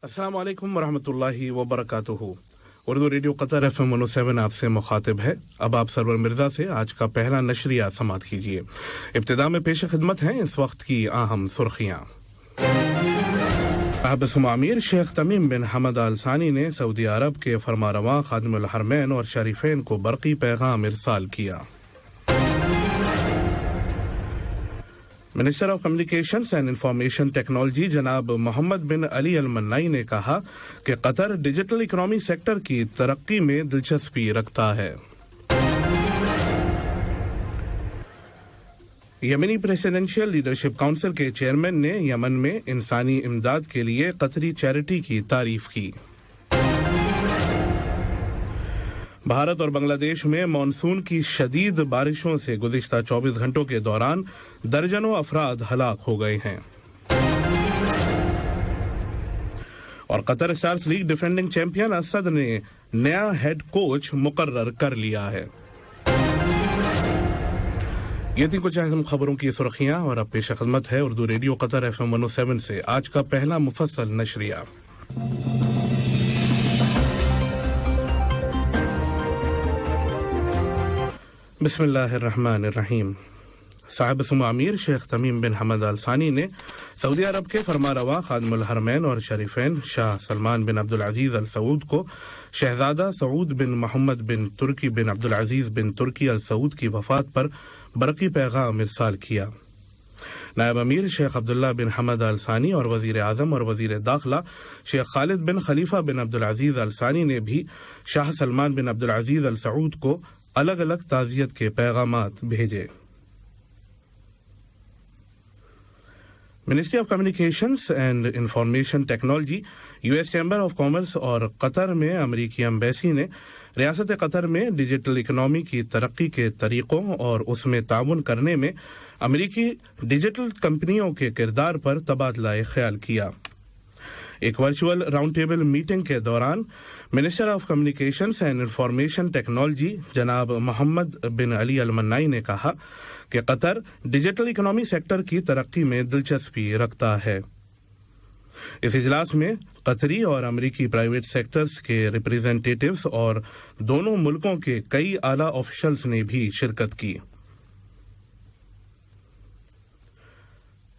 अस्सलाम वालेकुम वरहमतुल्लाहि वबरकातुहू। उर्दू रेडियो कतर FM 107 आपसे मुखातिब है। अब आप सरवर मिर्जा से आज का पहला नशरिया समाअत कीजिए। इब्तिदा में पेश खिदमत हैं इस वक्त की अहम सुर्खियां। साहिब अमीर शेख तमीम बिन हमद अल सानी ने सऊदी अरब के फरमारवा खादिमुल हरमैन और शरीफैन को बरकी पैगाम इरसाल किया। Minister of communications and information technology जनाब मोहम्मद बिन अली अल मन्नाई ने कहा कि कतर डिजिटल इकोनॉमी सेक्टर की तरक्की में दिलचस्पी रखता है। यमनी प्रेसिडेंशियल लीडरशिप काउंसिल के चेयरमैन ने यमन में इंसानी इमदाद के लिए कतरी चैरिटी की तारीफ की। भारत और बांग्लादेश में मानसून की शदीद बारिशों से गुज़िश्ता 24 घंटों के दौरान दर्जनों अफराद हलाक हो गए हैं। और Qatar Stars League defending champion Asad ने नया हेड कोच मुकर्रर कर लिया है। ये थी कुछ अहम खबरों की सुर्खियां और अब पेश खिदमत है उर्दू रेडियो कतर FM 107 से आज का पहला मुफस्सल नशरिया। बिस्मिल्लाहिर्रहमानिर्रहीम। साहिब अमीर शेख तमीम बिन हमद अल सानी ने सऊदी अरब के फरमारवा खादिमुल हरमैन और शरीफैन शाह सलमान बिन अब्दुल अजीज अल सऊद को शहजादा सऊद बिन मोहम्मद बिन तुर्की बिन अब्दुल अजीज बिन तुर्की अल सऊद की वफात पर बरकी पैगाम इरसाल किया। नायब अमीर शेख अब्दुल्ला बिन हमद अल सानी और वजीर आजम और वजीर दाखिला शेख खालिद बिन खलीफा बिन अब्दुल अजीज अल सानी ने भी शाह सलमान बिन अब्दुल अजीज अल सऊद को अलग अलग ताज़ियत के पैगामात भेजे। Ministry of communications and information technology, US chamber of commerce और कतर में अमेरिकी एम्बेसी ने रियासत कतर में डिजिटल इकोनॉमी की तरक्की के तरीकों और उसमें ताउन करने में अमेरिकी डिजिटल कंपनियों के किरदार पर तबादला ख्याल किया। एक वर्चुअल राउंड टेबल मीटिंग के दौरान minister of communications and information technology जनाब मोहम्मद बिन अली अल मन्नाई ने कहा कि कतर डिजिटल इकोनॉमी सेक्टर की तरक्की में दिलचस्पी रखता है। इस इजलास में कतरी और अमेरिकी प्राइवेट सेक्टर्स के रिप्रेजेंटेटिव्स और दोनों मुल्कों के कई आला ऑफिशियल्स ने भी शिरकत की।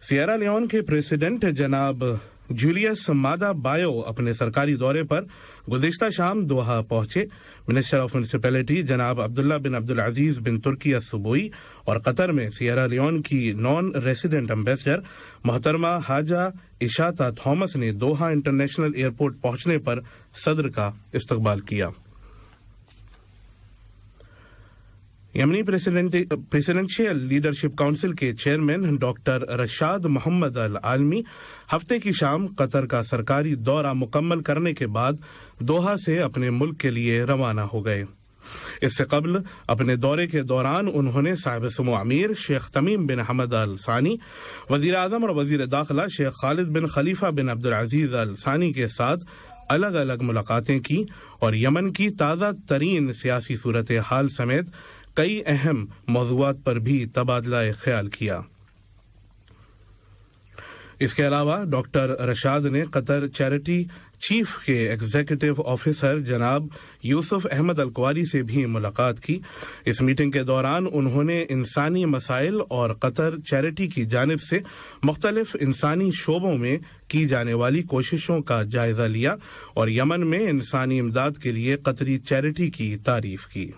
सियरा लियोन के प्रेसिडेंट जनाब जूलियस मादा बायो अपने सरकारी दौरे पर गुज़िश्ता शाम दोहा पहुंचे। मिनिस्टर ऑफ म्युनिसिपैलिटी जनाब अब्दुल्ला बिन अब्दुल अजीज बिन तुर्की असुबोई और कतर में सियरा लियोन की नॉन रेसिडेंट एम्बेसडर मोहतरमा हाजा इशाता थॉमस ने दोहा इंटरनेशनल एयरपोर्ट पहुंचने पर सदर का इस्तकबाल किया। यमनी प्रेसिडेंशियल लीडरशिप काउंसिल के चेयरमैन डॉक्टर रशाद मोहम्मद अल आलमी हफ्ते की शाम कतर का सरकारी दौरा मुकम्मल करने के बाद दोहा से अपने मुल्क के लिए रवाना हो गए। इससे कबल अपने दौरे के दौरान उन्होंने साहिब अमीर शेख तमीम बिन हमद अल सानी, वजीर आजम और वजीर दाखिला शेख खालिद बिन खलीफा बिन अब्दुल अजीज अल सानी के साथ अलग अलग मुलाकातें की और यमन की ताज़ा तरीन सियासी सूरत हाल समेत कई अहम मौज़ूआत पर भी तबादला ख्याल किया। इसके अलावा डॉक्टर रशाद ने कतर चैरिटी चीफ के एग्जीक्यूटिव ऑफिसर जनाब यूसुफ अहमद अलक्वारी से भी मुलाकात की। इस मीटिंग के दौरान उन्होंने इंसानी मसाइल और कतर चैरिटी की जानिब से मुख्तलिफ इंसानी शोबों में की जाने वाली कोशिशों का जायजा लिया और यमन में इंसानी इमदाद के लिए कतरी चैरिटी की तारीफ की।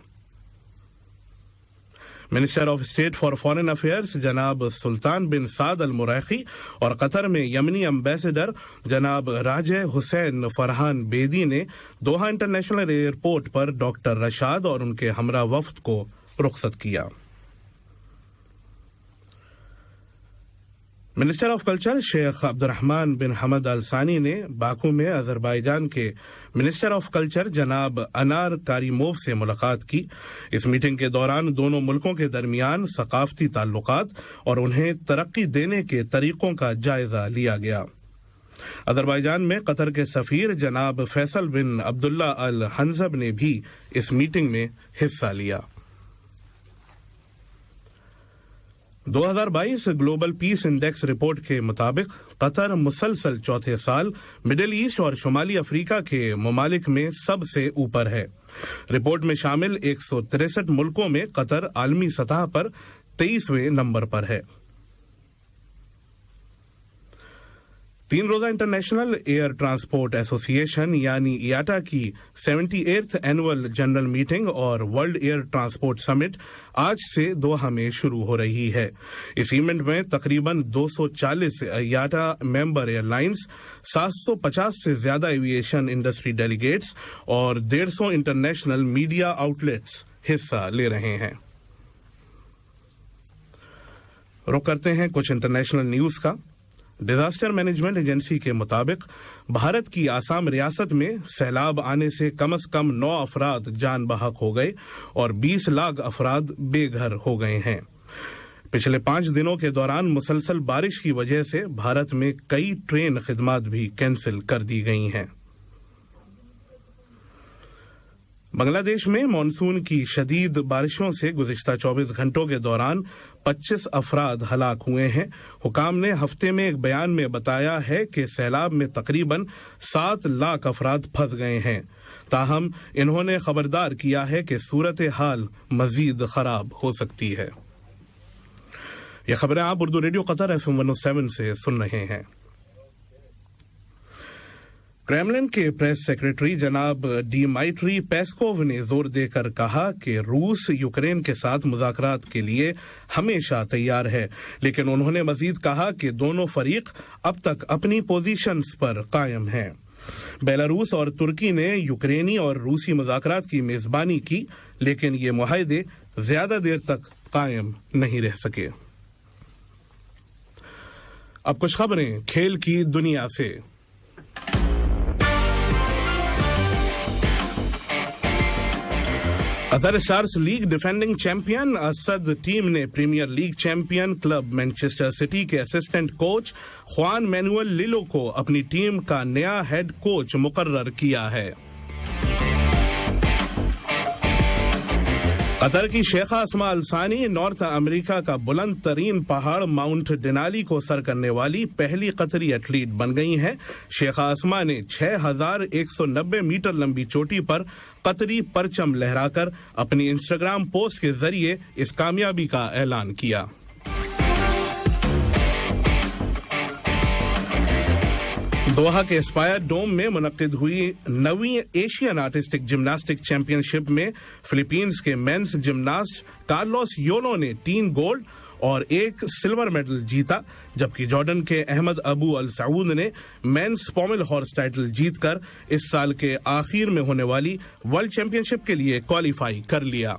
Minister of state for foreign affairs जनाब सुल्तान बिन साद अल मुरैखी और कतर में यमनी एम्बेसडर जनाब राजे हुसैन फरहान बेदी ने दोहा इंटरनेशनल एयरपोर्ट पर डॉक्टर रशाद और उनके हमरा वफ्द को रुखसत किया। Minister of culture Sheikh Abdulrahman bin Hamad Al Thani ने बाकू में अजरबैजान के मिनिस्टर ऑफ कल्चर जनाब अनार कारिमोव से मुलाकात की। इस मीटिंग के दौरान दोनों मुल्कों के दरमियान सकाफती ताल्लुकात और उन्हें तरक्की देने के तरीकों का जायजा लिया गया। अजरबैजान में कतर के सफीर जनाब फैसल बिन अब्दुल्ला अल हंजब ने भी इस मीटिंग में हिस्सा लिया। 2022 ग्लोबल पीस इंडेक्स रिपोर्ट के मुताबिक कतर मुसलसल चौथे साल मिडिल ईस्ट और शुमाली अफ्रीका के ममालिक में सबसे ऊपर है। रिपोर्ट में शामिल 163 मुल्कों में कतर आलमी सतह पर 23वें नंबर पर है। 3 रोजा इंटरनेशनल एयर ट्रांसपोर्ट एसोसिएशन यानी IATA की 78th एनुअल जनरल मीटिंग और वर्ल्ड एयर ट्रांसपोर्ट समिट आज से दोहा में शुरू हो रही है। इस इवेंट में तकरीबन 240 IATA मेंबर एयरलाइंस, 750 से ज्यादा एविएशन इंडस्ट्री डेलीगेट्स और 150 इंटरनेशनल मीडिया आउटलेट्स हिस्सा ले रहे हैं। रुख करते हैं कुछ इंटरनेशनल न्यूज का। डिजास्टर मैनेजमेंट एजेंसी के मुताबिक भारत की आसाम रियासत में सैलाब आने से कम 9 अफराद जान बहक हो गए और 20 लाख अफराद बेघर हो गए हैं। पिछले 5 दिनों के दौरान मुसलसल बारिश की वजह से भारत में कई ट्रेन खिदमात भी कैंसिल कर दी गई हैं। बांग्लादेश में मानसून की शदीद बारिशों से गुज़िश्ता 24 घंटों के दौरान 25 अफराद हलाक हुए हैं। हुकाम ने हफ्ते में एक बयान में बताया है कि सैलाब में तकरीबन 7 लाख अफराद फंस गए हैं। ताहम इन्होंने खबरदार किया है कि सूरत हाल मजीद खराब हो सकती है। ये खबरें आप उर्दू रेडियो कतर FM 107 से सुन रहे हैं। क्रेमलिन के प्रेस सेक्रेटरी जनाब डिमाइट्री पेस्कोव ने जोर देकर कहा कि रूस यूक्रेन के साथ मुज़ाकरात के लिए हमेशा तैयार है, लेकिन उन्होंने मजीद कहा कि दोनों फरीक अब तक अपनी पोजीशंस पर कायम हैं। बेलारूस और तुर्की ने यूक्रेनी और रूसी मुज़ाकरात की मेजबानी की, लेकिन ये मुआहदे ज्यादा देर तक कायम नहीं रह सके। अब कुछ खबरें खेल की दुनिया से। Qatar Stars League defending champion Al Sadd team ने premier league champion club Manchester City के assistant coach Juan Manuel Lillo को अपनी टीम का नया हेड कोच मुकर्रर किया है। कतर की शेखा अस्मा अल सानी नॉर्थ अमेरिका का बुलंद तरीन पहाड़ माउंट डेनाली को सर करने वाली पहली कतरी एथलीट बन गई हैं। शेखा अस्मा ने 6190 मीटर लंबी चोटी पर कतरी परचम लहराकर अपनी इंस्टाग्राम पोस्ट के जरिए इस कामयाबी का ऐलान किया। दोहा के एस्पायर डोम में मुनक्किद हुई 9वीं एशियन आर्टिस्टिक जिम्नास्टिक चैंपियनशिप में फिलीपींस के मेंस जिम्नास्ट कार्लोस योनो ने 3 गोल्ड और 1 सिल्वर मेडल जीता, जबकि जॉर्डन के अहमद अबू अल सऊद ने मेंस पॉमेल हॉर्स टाइटल जीतकर इस साल के आखिर में होने वाली वर्ल्ड चैंपियनशिप के लिए क्वालिफाई कर लिया।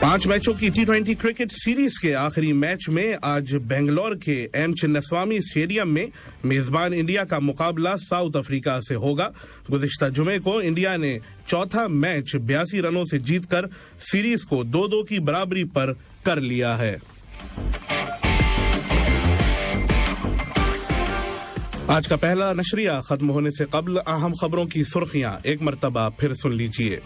पांच मैचों की T20 क्रिकेट सीरीज के आखिरी मैच में आज बेंगलोर के एम चिन्नास्वामी स्टेडियम में मेजबान इंडिया का मुकाबला साउथ अफ्रीका से होगा। गुज़िश्ता जुमे को इंडिया ने चौथा मैच 82 रनों से जीतकर सीरीज को 2-2 की बराबरी पर कर लिया है। आज का पहला नशरिया खत्म होने से कबल अहम खबरों की सुर्खियां एक मरतबा फिर सुन लीजिए।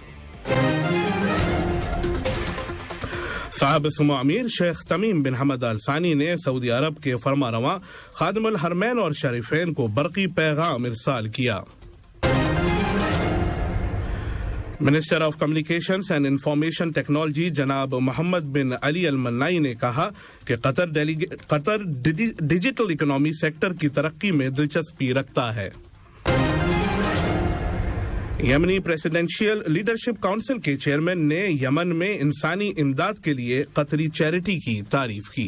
साहब सुमो अमीर शेख तमीम बिन हमद अल सानी ने सऊदी अरब के फरमारवां खादिमुल हरमैन और शरीफैन को बरकी पैगाम इरसाल किया। Minister of communications and information technology जनाब मोहम्मद बिन अली अल मन्नाई ने कहा कि कतर डिजिटल इकोनॉमी सेक्टर की तरक्की में दिलचस्पी रखता है। यमनी प्रेसिडेंशियल लीडरशिप काउंसिल के चेयरमैन ने यमन में इंसानी इमदाद के लिए कतरी चैरिटी की तारीफ की।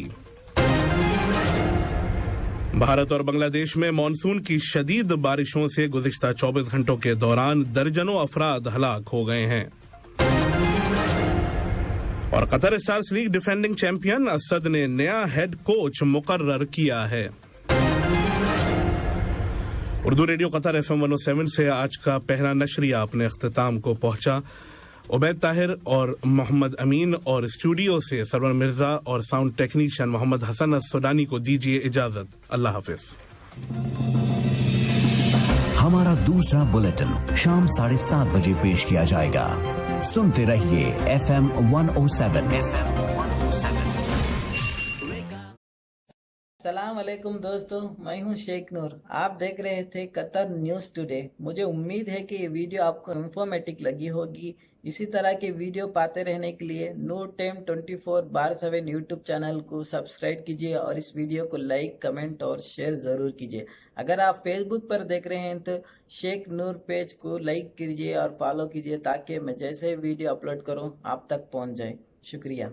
भारत और बांग्लादेश में मानसून की शदीद बारिशों से गुज़िश्ता 24 घंटों के दौरान दर्जनों अफराद हलाक हो गए हैं। और Qatar Stars League defending champion Asad ने नया हेड कोच मुकर्रर किया है। उर्दू रेडियो कतर FM 107 से आज का पहला नशरिया अपने अख्तिताम को पहुंचा। उबैद ताहिर और मोहम्मद अमीन और स्टूडियो से सरवर मिर्जा और साउंड टेक्नीशियन मोहम्मद हसन असुदानी को दीजिए इजाजत। अल्लाह हाफिज। हमारा दूसरा बुलेटिन शाम 7:30 बजे पेश किया जाएगा। सुनते रहिए FM 107। सलाम अलैकुम दोस्तों, मैं हूं शेख नूर। आप देख रहे थे कतर न्यूज़ टुडे। मुझे उम्मीद है कि ये वीडियो आपको इंफॉर्मेटिव लगी होगी। इसी तरह के वीडियो पाते रहने के लिए नूर टाइम 24/7 यूट्यूब चैनल को सब्सक्राइब कीजिए और इस वीडियो को लाइक, कमेंट और शेयर ज़रूर कीजिए। अगर आप फेसबुक पर देख रहे हैं तो शेख नूर पेज को लाइक कीजिए और फॉलो कीजिए ताकि मैं जैसे वीडियो अपलोड करूँ आप तक पहुँच जाए। शुक्रिया।